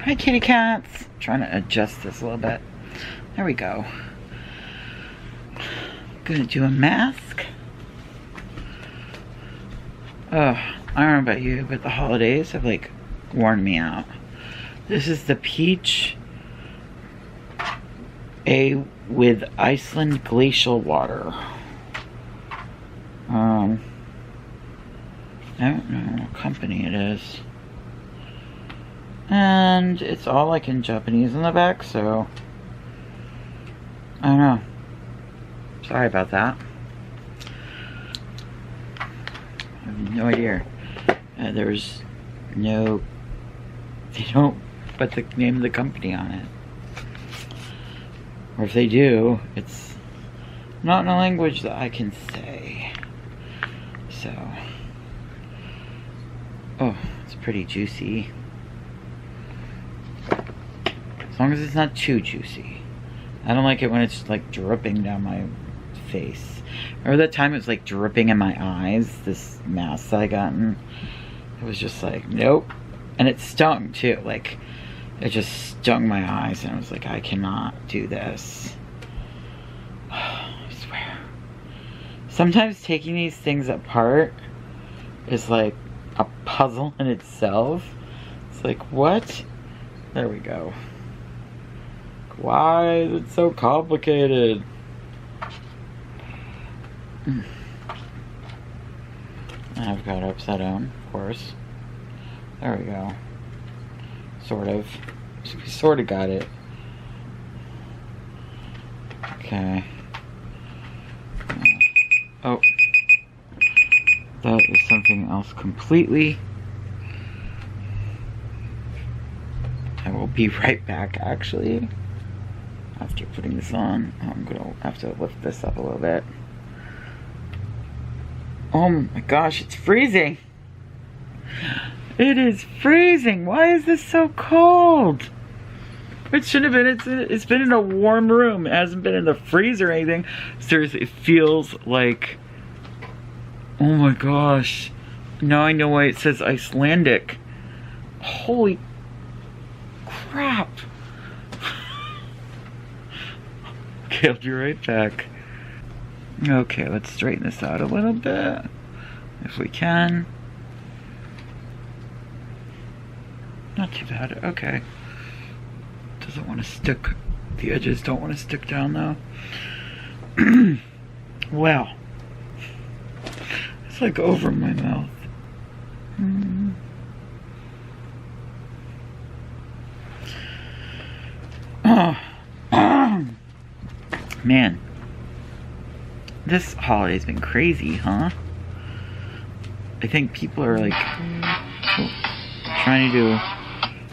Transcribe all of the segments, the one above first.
Hi, kitty cats. I'm trying to adjust this a little bit. There we go. Gonna do a mask. Oh, I don't know about you, but the holidays have like worn me out. This is the peach A with Iceland glacial water. I don't know what company it is. And it's all like in Japanese in the back, so I don't know. Sorry about that. I have no idea. There's no, they don't put the name of the company on it. Or if they do, it's not in a language that I can say. So, oh, it's pretty juicy. As long as it's not too juicy. I don't like it when it's like dripping down my face. Remember that time it was like dripping in my eyes, this mask that I gotten? It was just like, nope. And it stung too, like, it just stung my eyes and I was like, I cannot do this. I swear. Sometimes taking these things apart is like a puzzle in itself. It's like, what? There we go. Why is it so complicated? I've got it upside down, of course. There we go. Sort of. We sort of got it. Okay. Oh. That is something else completely. I will be right back, actually. After putting this on, I'm gonna have to lift this up a little bit. Oh my gosh, it's freezing! It is freezing! Why is this so cold? It shouldn't have been. It's been in a warm room. It hasn't been in the freezer or anything. Seriously, it feels like... Oh my gosh. Now I know why it says Icelandic. Holy crap. Okay, I'll be right back. Okay, let's straighten this out a little bit, if we can. Not too bad, okay. Doesn't want to stick, the edges don't want to stick down though. Well, it's like over my mouth. Oh. Man, this holiday's been crazy, huh? I think people are like trying to do,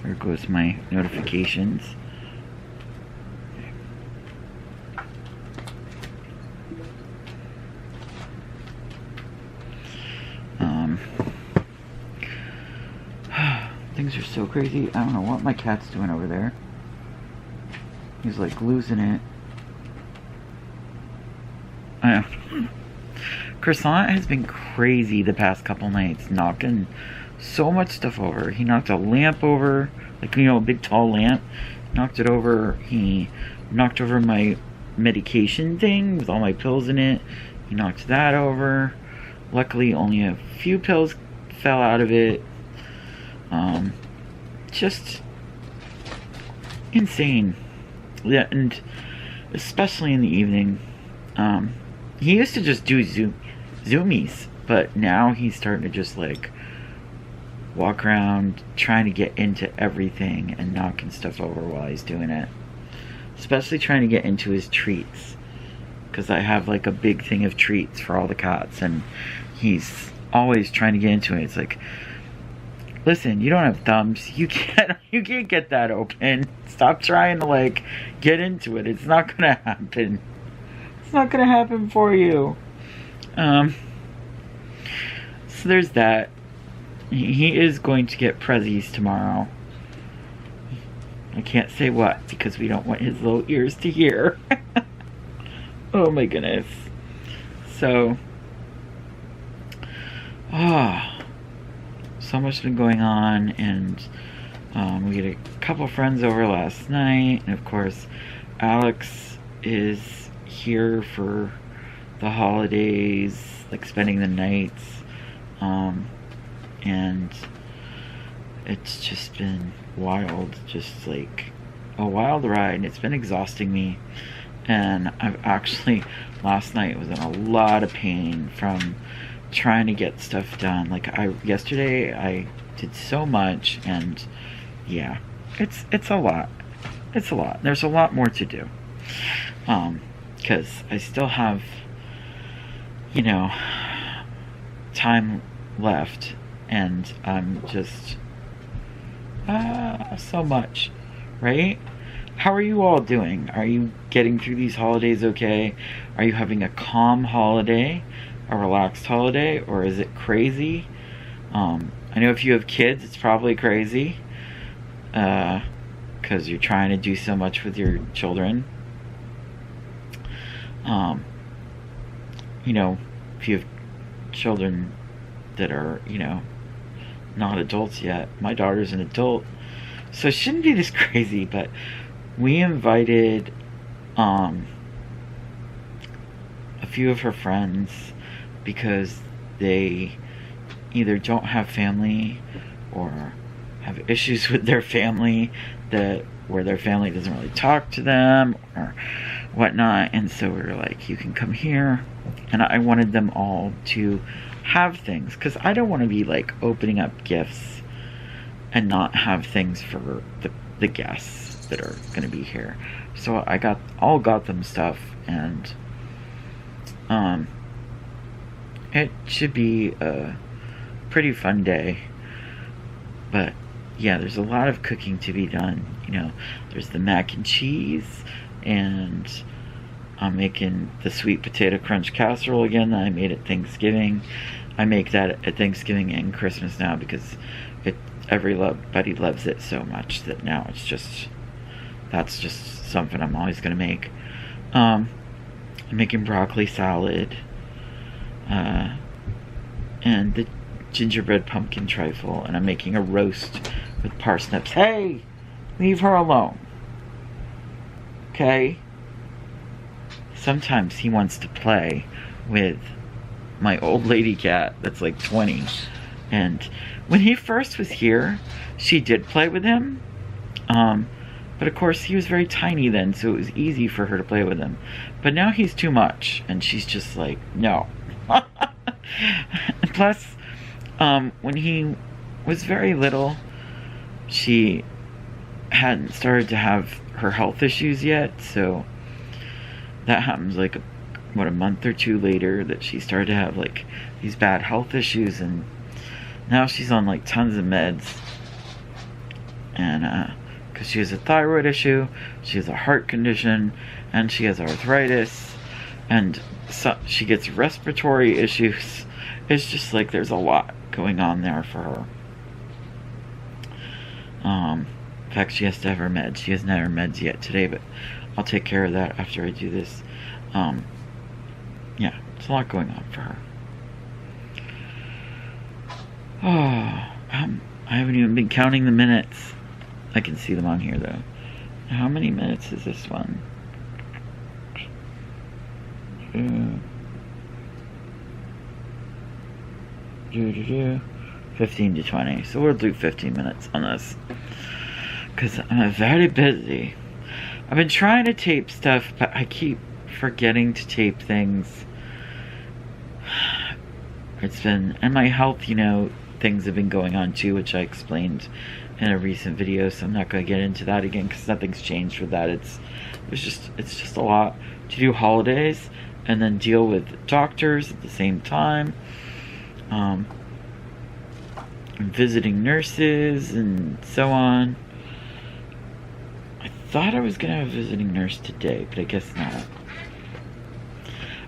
there goes my notifications. Things are so crazy. I don't know what my cat's doing over there. He's like losing it. I know. Croissant has been crazy the past couple nights, knocking so much stuff over. He knocked a lamp over, like, you know, a big tall lamp. Knocked it over. He knocked over my medication thing with all my pills in it. He knocked that over. Luckily, only a few pills fell out of it. Just insane. Yeah, and especially in the evening. He used to just do zoomies, but now he's starting to just like walk around trying to get into everything and knocking stuff over while he's doing it. Especially trying to get into his treats, because I have like a big thing of treats for all the cats and he's always trying to get into it. It's like, listen, you don't have thumbs. You can't get that open. Stop trying to like get into it. It's not gonna happen. It's not gonna happen for you. So there's that. He is going to get prezzies tomorrow. I can't say what because we don't want his little ears to hear. Oh my goodness. So, so much has been going on, and We had a couple friends over last night, and of course, Alex is here for the holidays, like spending the nights, and it's just been wild, just like a wild ride, and it's been exhausting me. And I've actually, last night was in a lot of pain from trying to get stuff done. Like yesterday I did so much, and yeah, it's a lot. It's a lot. There's a lot more to do. Because I still have, time left, and I'm just, so much, right? How are you all doing? Are you getting through these holidays okay? Are you having a calm holiday, a relaxed holiday, or is it crazy? I know if you have kids, it's probably crazy, because you're trying to do so much with your children. If you have children that are, not adults yet. My daughter's an adult, so it shouldn't be this crazy, but we invited a few of her friends because they either don't have family or have issues with their family where their family doesn't really talk to them or whatnot, and so we were like, you can come here. And I wanted them all to have things, because I don't want to be like opening up gifts and not have things for the guests that are going to be here. So I got them stuff, and it should be a pretty fun day. But yeah, there's a lot of cooking to be done. There's the mac and cheese, and I'm making the sweet potato crunch casserole again that I made at Thanksgiving. I make that at Thanksgiving and Christmas now because everybody loves it so much that now that's just something I'm always going to make. I'm making broccoli salad, and the gingerbread pumpkin trifle, and I'm making a roast with parsnips. Hey, leave her alone. Okay? Sometimes he wants to play with my old lady cat that's like 20. And when he first was here, she did play with him. But of course, he was very tiny then, so it was easy for her to play with him. But now he's too much, and she's just like, no. Plus, when he was very little, she hadn't started to have her health issues yet, so that happens like a month or two later that she started to have like these bad health issues, and now she's on like tons of meds, and because she has a thyroid issue, she has a heart condition, and she has arthritis, and so she gets respiratory issues. It's just like there's a lot going on there for her. In fact, she has to have her meds. She hasn't had her meds yet today, but I'll take care of that after I do this. Yeah, it's a lot going on for her. I haven't even been counting the minutes. I can see them on here though. How many minutes is this one? 15 to 20. So we'll do 15 minutes on this, because I'm very busy. I've been trying to tape stuff, but I keep forgetting to tape things. And my health, things have been going on too, which I explained in a recent video, so I'm not going to get into that again because nothing's changed with that. It's just a lot to do holidays and then deal with doctors at the same time, and visiting nurses and so on. I thought I was going to have a visiting nurse today, but I guess not.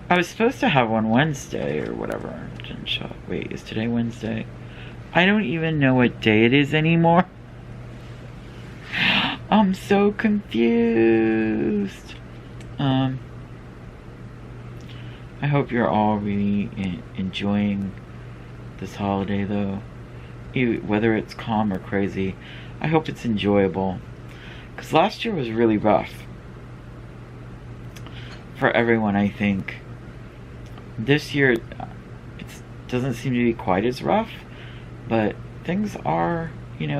I was supposed to have one Wednesday or whatever. Didn't show up. Wait, is today Wednesday? I don't even know what day it is anymore. I'm so confused. I hope you're all really enjoying this holiday though. whether it's calm or crazy, I hope it's enjoyable. Because last year was really rough for everyone, I think. This year, it doesn't seem to be quite as rough, but things are,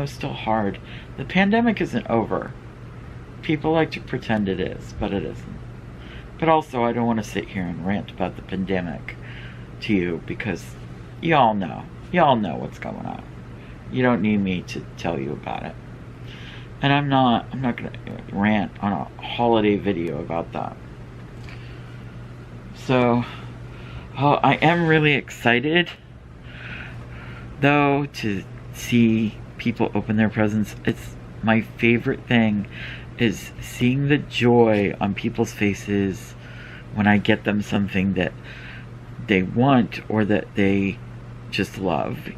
still hard. The pandemic isn't over. People like to pretend it is, but it isn't. But also, I don't want to sit here and rant about the pandemic to you, because y'all know. Y'all know what's going on. You don't need me to tell you about it. And I'm not going to rant on a holiday video about that. So, I am really excited, though, to see people open their presents. It's my favorite thing, is seeing the joy on people's faces when I get them something that they want or that they just love,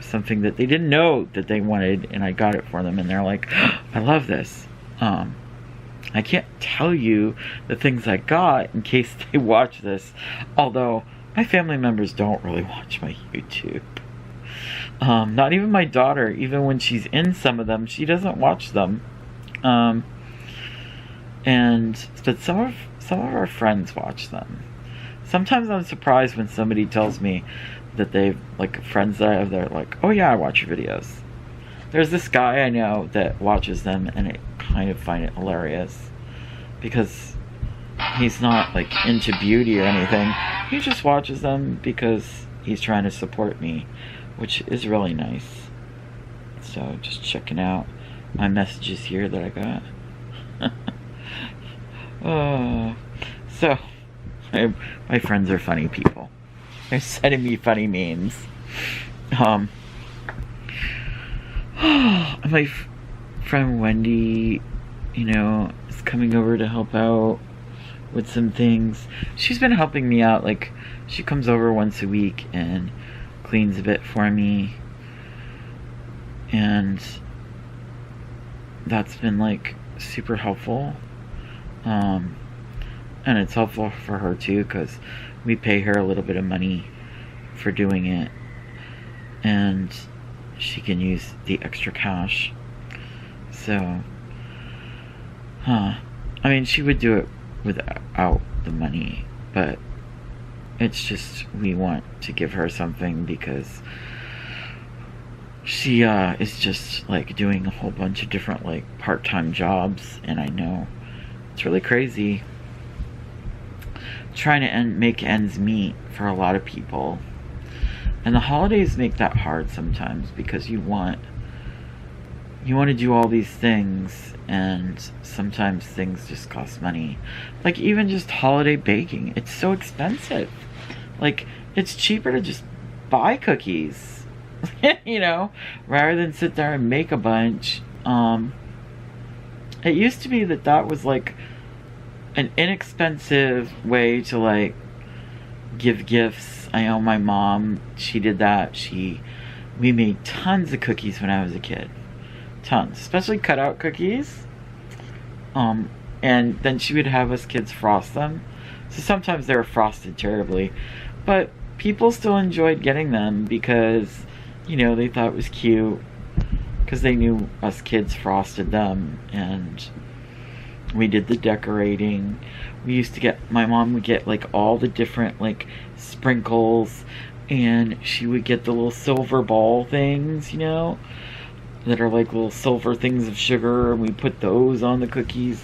something that they didn't know that they wanted, and I got it for them, and they're like, oh, I love this. I can't tell you the things I got in case they watch this, although my family members don't really watch my YouTube. Not even my daughter. Even when she's in some of them, she doesn't watch them. But some of our friends watch them. Sometimes I'm surprised when somebody tells me that they've, friends that I have, they're like, oh yeah, I watch your videos. There's this guy I know that watches them, and I kind of find it hilarious, because he's not, into beauty or anything. He just watches them because he's trying to support me, which is really nice. So, just checking out my messages here that I got. So, my friends are funny people. They're sending me funny memes. My friend Wendy, is coming over to help out with some things. She's been helping me out. She comes over once a week and cleans a bit for me. And that's been, super helpful. And it's helpful for her, too, because we pay her a little bit of money for doing it. And she can use the extra cash. So, she would do it without the money, but it's just, we want to give her something because she is just doing a whole bunch of different part-time jobs, and I know it's really crazy trying to make ends meet for a lot of people. And the holidays make that hard sometimes, because you want to do all these things, and sometimes things just cost money. Even just holiday baking, it's so expensive. It's cheaper to just buy cookies, rather than sit there and make a bunch. It used to be that was an inexpensive way to give gifts. I know my mom, she did that. We made tons of cookies when I was a kid. Tons. Especially cutout cookies. And then she would have us kids frost them. So sometimes they were frosted terribly. But people still enjoyed getting them because, they thought it was cute. Because they knew us kids frosted them. And we did the decorating. We used to my mom would get all the different sprinkles, and she would get the little silver ball things, that are little silver things of sugar, and we put those on the cookies.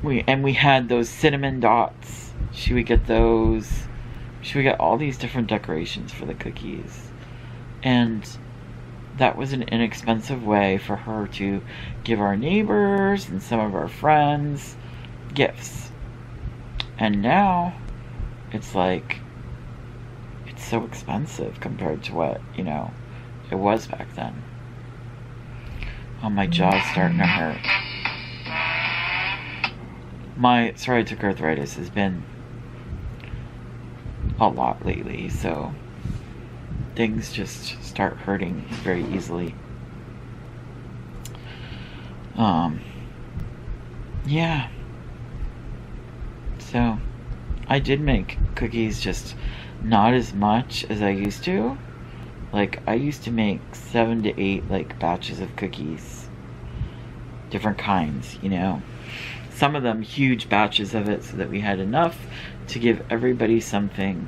We had those cinnamon dots. She would get those. She would get all these different decorations for the cookies. And that was an inexpensive way for her to give our neighbors and some of our friends gifts. And now it's it's so expensive compared to what it was back then. Oh, my jaw's starting to hurt. My psoriatic arthritis has been a lot lately, so things just start hurting very easily. Yeah. So, I did make cookies, just not as much as I used to. Like, I used to make 7 to 8, like, batches of cookies. Different kinds, you know. Some of them huge batches of it so that we had enough to give everybody something.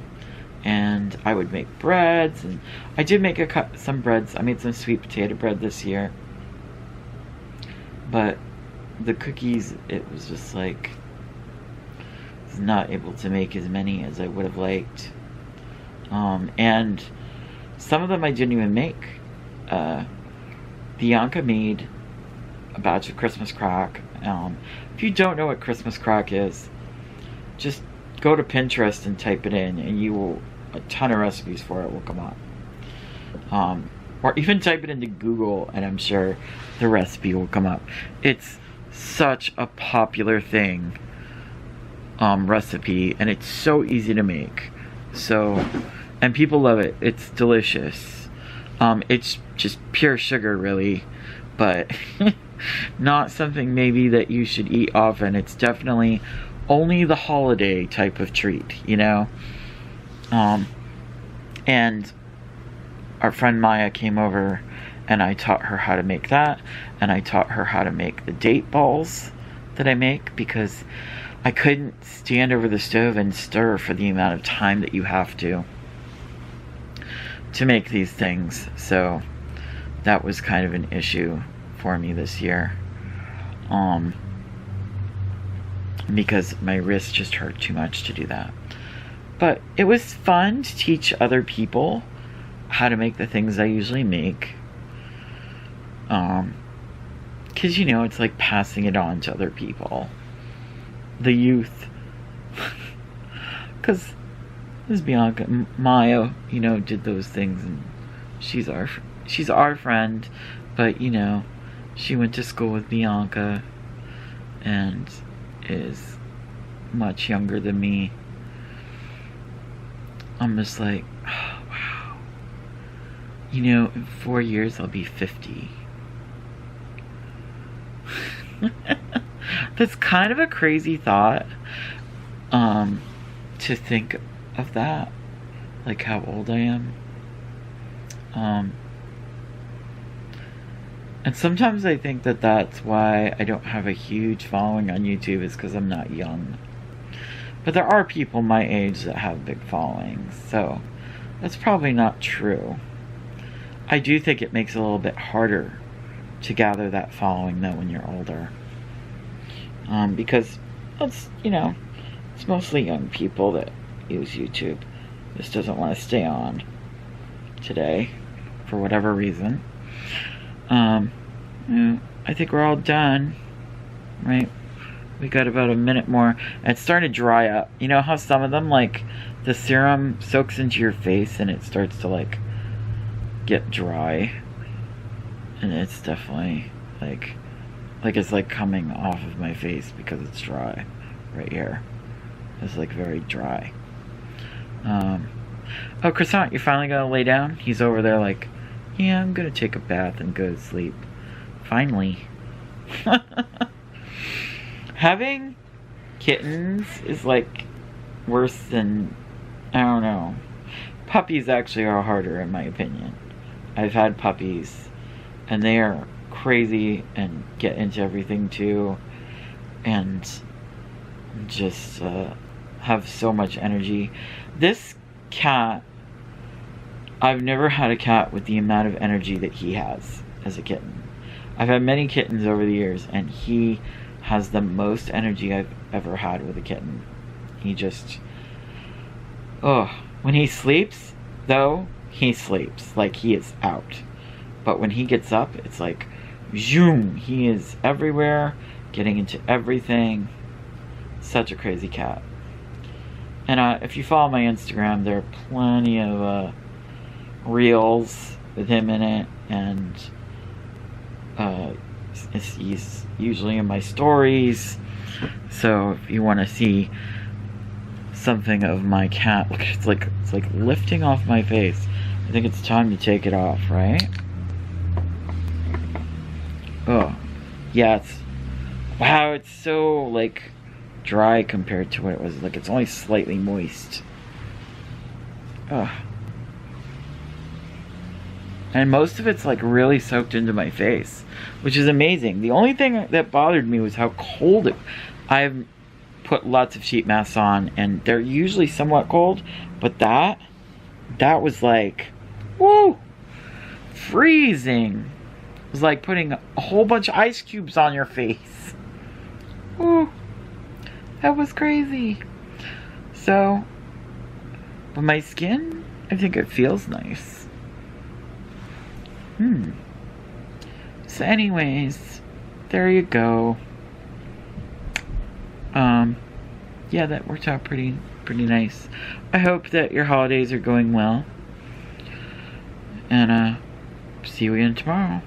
And I would make breads, and I did make some breads. I made some sweet potato bread this year. But the cookies, it was just like, I was not able to make as many as I would have liked. And some of them I didn't even make. Bianca made a batch of Christmas crack. If you don't know what Christmas crack is, just go to Pinterest and type it in, and you will, a ton of recipes for it will come up. Or even type it into Google, and I'm sure the recipe will come up. It's such a popular thing, recipe, and it's so easy to make. So, and people love it. It's delicious. It's just pure sugar, really, but not something maybe that you should eat often. It's definitely only the holiday type of treat, you know? And our friend Maya came over, and I taught her how to make that, and I taught her how to make the date balls that I make, because I couldn't stand over the stove and stir for the amount of time that you have to make these things. So that was kind of an issue for me this year, because my wrist just hurt too much to do that. But it was fun to teach other people how to make the things I usually make, because, you know, it's like passing it on to other people, the youth. Because this Bianca, Maya, you know, did those things, and she's our friend, but, you know, she went to school with Bianca and is much younger than me. I'm just like, oh, wow. You know, in 4 years I'll be 50. That's kind of a crazy thought, to think of that, like how old I am. And sometimes I think that that's why I don't have a huge following on YouTube, is because I'm not young. But there are people my age that have big followings, so that's probably not true. I do think it makes it a little bit harder to gather that following, though, when you're older. Because it's, you know, it's mostly young people that use YouTube. This doesn't want to stay on today, for whatever reason. Yeah, I think we're all done, right? We got about a minute more. And it's starting to dry up. You know how some of them, like, the serum soaks into your face and it starts to, like, get dry? And it's definitely, like it's, like, coming off of my face because it's dry right here. It's, like, very dry. Oh, Croissant, you're finally gonna lay down? He's over there like, yeah, I'm gonna take a bath and go to sleep. Finally. Having kittens is, like, worse than, I don't know. Puppies actually are harder, in my opinion. I've had puppies, and they are crazy and get into everything too, and just have so much energy. This cat, I've never had a cat with the amount of energy that he has as a kitten. I've had many kittens over the years, and he has the most energy I've ever had with a kitten. He just, when he sleeps, though, he sleeps like he is out. But when he gets up, it's like, zoom, he is everywhere, getting into everything. Such a crazy cat. And if you follow my Instagram, there are plenty of reels with him in it, and he's usually in my stories. So if you want to see something of my cat, look, it's like lifting off my face. I think it's time to take it off, right? Oh, yeah, wow, it's so, like, dry compared to what it was. Like, it's only slightly moist. And most of it's like really soaked into my face, which is amazing. The only thing that bothered me was how cold it. I've put lots of sheet masks on, and they're usually somewhat cold, but that was like, woo, freezing. It was like putting a whole bunch of ice cubes on your face. Woo, that was crazy. So, but my skin, I think it feels nice. So anyways, there you go. Yeah, that worked out pretty nice. I hope that your holidays are going well. And see you again tomorrow.